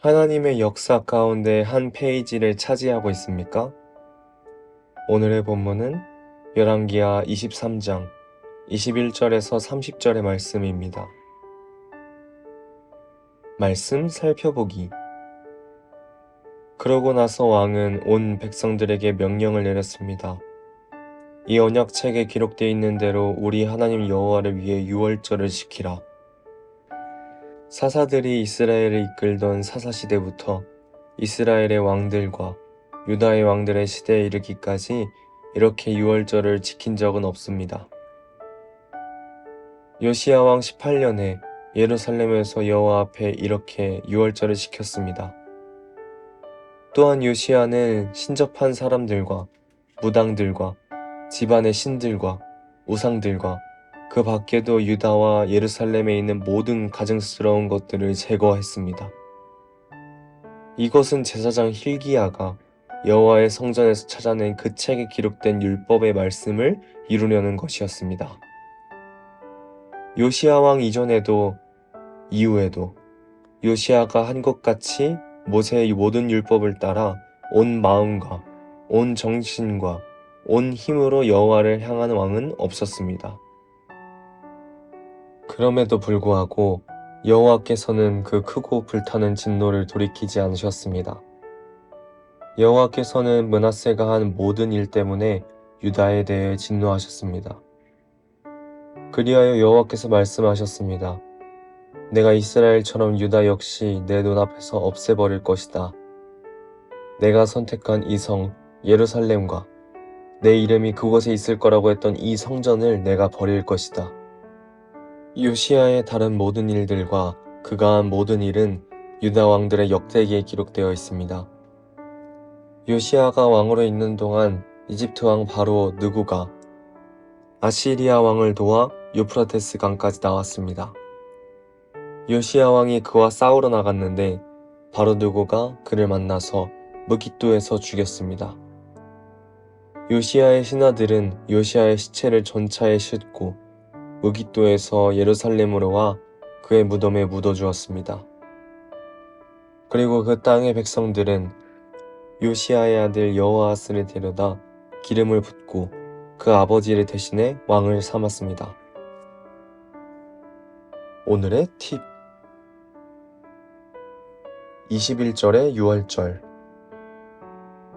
하나님의 역사 가운데 한 페이지를 차지하고 있습니까? 오늘의 본문은 열왕기하 23장 21절에서 30절의 말씀입니다. 말씀 살펴보기. 그러고 나서 왕은 온 백성들에게 명령을 내렸습니다. 이 언약책에 기록되어 있는 대로 우리 하나님 여호와를 위해 유월절을 지키라. 사사들이 이스라엘을 이끌던 사사시대부터 이스라엘의 왕들과 유다의 왕들의 시대에 이르기까지 이렇게 유월절을 지킨 적은 없습니다. 요시야 왕 18년에 예루살렘에서 여호와 앞에 이렇게 유월절을 지켰습니다. 또한 요시야는 신접한 사람들과 무당들과 집안의 신들과 우상들과 그 밖에도 유다와 예루살렘에 있는 모든 가증스러운 것들을 제거했습니다. 이것은 제사장 hil기야가 여호와의 성전에서 찾아낸 그 책에 기록된 율법의 말씀을 이루려는 것이었습니다. 요시야 왕 이전에도 이후에도 요시야가 한 것 같이 모세의 모든 율법을 따라 온 마음과 온 정신과 온 힘으로 여호와를 향하는 왕은 없었습니다. 그럼에도 불구하고 여호와께서는 그 크고 불타는 진노를 돌이키지 않으셨습니다. 여호와께서는 므낫세가 한 모든 일 때문에 유다에 대해 진노하셨습니다. 그리하여 여호와께서 말씀하셨습니다. 내가 이스라엘처럼 유다 역시 내 눈앞에서 없애버릴 것이다. 내가 선택한 이 성 예루살렘과 내 이름이 그곳에 있을 거라고 했던 이 성전을 내가 버릴 것이다. 요시야의 다른 모든 일들과 그가 한 모든 일은 유다 왕들의 역대기에 기록되어 있습니다. 요시야가 왕으로 있는 동안 이집트 왕 바로 느고가 아시리아 왕을 도와 유프라테스 강까지 나왔습니다. 요시야 왕이 그와 싸우러 나갔는데 바로 느고가 그를 만나서 무깃도에서 죽였습니다. 요시야의 신하들은 요시야의 시체를 전차에 싣고 무깃도에서 예루살렘으로 와 그의 무덤에 묻어주었습니다. 그리고 그 땅의 백성들은 요시야의 아들 여호아스를 데려다 기름을 붓고 그 아버지를 대신해 왕을 삼았습니다. 오늘의 팁 21절의 유월절.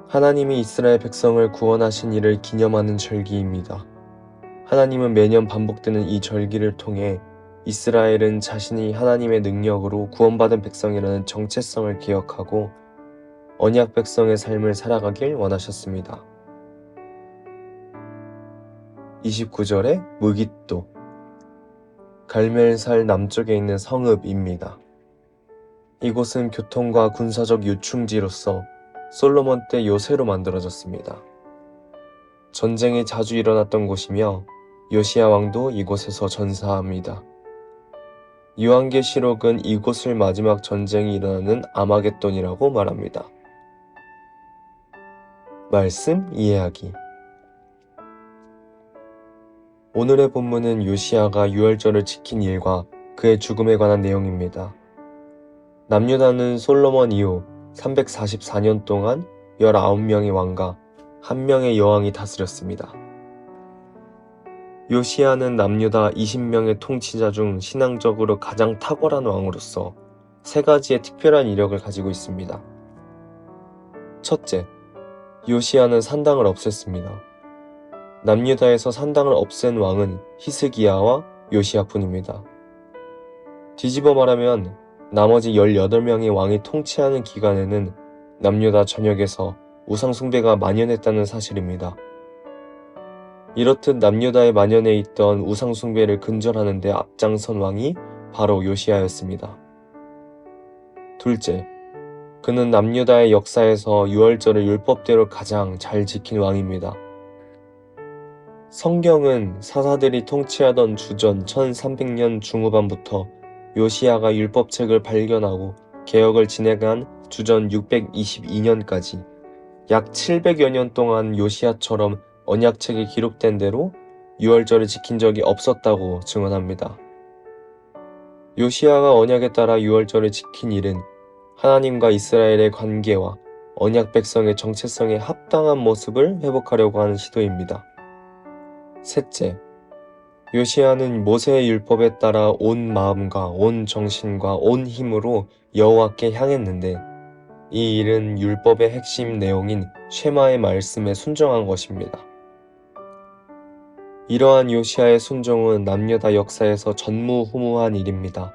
하나님이 이스라엘 백성을 구원하신 일을 기념하는 절기입니다. 하나님은 매년 반복되는 이 절기를 통해 이스라엘은 자신이 하나님의 능력으로 구원받은 백성이라는 정체성을 기억하고 언약 백성의 삶을 살아가길 원하셨습니다. 29절의 무깃도. 갈멜살 남쪽에 있는 성읍입니다. 이곳은 교통과 군사적 요충지로서 솔로몬 때 요새로 만들어졌습니다. 전쟁이 자주 일어났던 곳이며 요시야 왕도 이곳에서 전사합니다. 요한계시록은 이곳을 마지막 전쟁이 일어나는 아마겟돈이라고 말합니다. 말씀 이해하기. 오늘의 본문은 요시야가 유월절을 지킨 일과 그의 죽음에 관한 내용입니다. 남유다는 솔로몬 이후 344년 동안 19명의 왕과 1명의 여왕이 다스렸습니다. 요시야는 남유다 20명의 통치자 중 신앙적으로 가장 탁월한 왕으로서 3가지의 특별한 이력을 가지고 있습니다. 첫째, 요시야는 산당을 없앴습니다. 남유다에서 산당을 없앤 왕은 히스기야와 요시야뿐입니다. 뒤집어 말하면 나머지 18명의 왕이 통치하는 기간에는 남유다 전역에서 우상숭배가 만연했다는 사실입니다. 이렇듯 남유다에 만연해 있던 우상숭배를 근절하는 데 앞장선 왕이 바로 요시야였습니다. 둘째, 그는 남유다의 역사에서 유월절을 율법대로 가장 잘 지킨 왕입니다. 성경은 사사들이 통치하던 주전 1300년 중후반부터 요시야가 율법책을 발견하고 개혁을 진행한 주전 622년까지 약 700여 년 동안 요시야처럼 언약책에 기록된 대로 유월절을 지킨 적이 없었다고 증언합니다. 요시야가 언약에 따라 유월절을 지킨 일은 하나님과 이스라엘의 관계와 언약 백성의 정체성에 합당한 모습을 회복하려고 하는 시도입니다. 셋째, 요시야는 모세의 율법에 따라 온 마음과 온 정신과 온 힘으로 여호와께 향했는데 이 일은 율법의 핵심 내용인 쉐마의 말씀에 순종한 것입니다. 이러한 요시야의 순종은 남유다 역사에서 전무후무한 일입니다.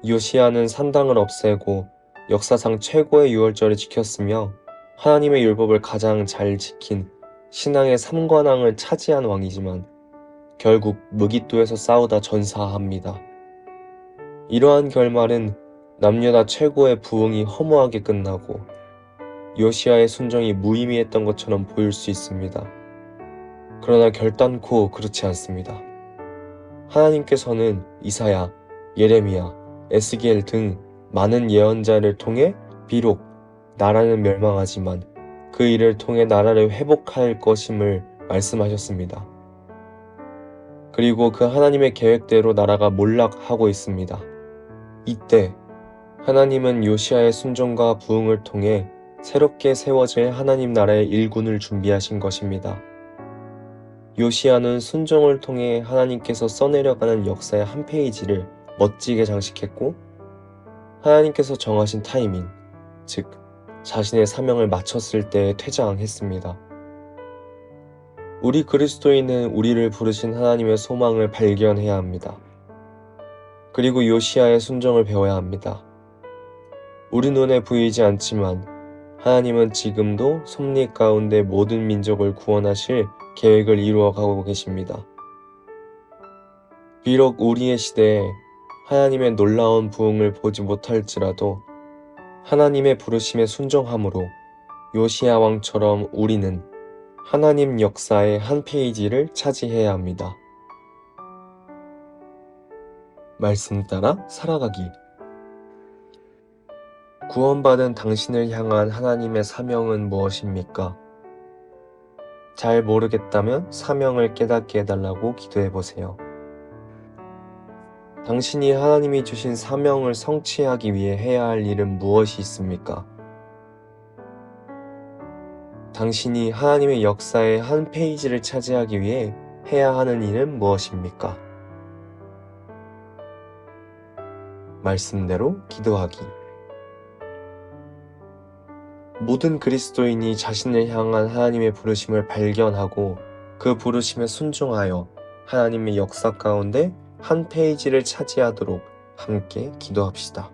요시야는 산당을 없애고 역사상 최고의 유월절을 지켰으며 하나님의 율법을 가장 잘 지킨 신앙의 삼관왕을 차지한 왕이지만 결국 무깃도에서 싸우다 전사합니다. 이러한 결말은 남유다 최고의 부흥이 허무하게 끝나고 요시야의 순종이 무의미했던 것처럼 보일 수 있습니다. 그러나 결단코 그렇지 않습니다. 하나님께서는 이사야, 예레미야, 에스겔 등 많은 예언자를 통해 비록 나라는 멸망하지만 그 일을 통해 나라를 회복할 것임을 말씀하셨습니다. 그리고 그 하나님의 계획대로 나라가 몰락하고 있습니다. 이때 하나님은 요시야의 순종과 부흥을 통해 새롭게 세워질 하나님 나라의 일군을 준비하신 것입니다. 요시야는 순종을 통해 하나님께서 써내려가는 역사의 한 페이지를 멋지게 장식했고 하나님께서 정하신 타이밍, 즉 자신의 사명을 마쳤을 때 퇴장했습니다. 우리 그리스도인은 우리를 부르신 하나님의 소망을 발견해야 합니다. 그리고 요시야의 순종을 배워야 합니다. 우리 눈에 보이지 않지만 하나님은 지금도 섭리 가운데 모든 민족을 구원하실 계획을 이루어가고 계십니다. 비록 우리의 시대에 하나님의 놀라운 부흥을 보지 못할지라도 하나님의 부르심에 순종함으로 요시야 왕처럼 우리는 하나님 역사의 한 페이지를 차지해야 합니다. 말씀 따라 살아가기. 구원받은 당신을 향한 하나님의 사명은 무엇입니까? 잘 모르겠다면 사명을 깨닫게 해달라고 기도해보세요. 당신이 하나님이 주신 사명을 성취하기 위해 해야 할 일은 무엇이 있습니까? 당신이 하나님의 역사의 한 페이지를 차지하기 위해 해야 하는 일은 무엇입니까? 말씀대로 기도하기. 모든 그리스도인이 자신을 향한 하나님의 부르심을 발견하고 그 부르심에 순종하여 하나님의 역사 가운데 한 페이지를 차지하도록 함께 기도합시다.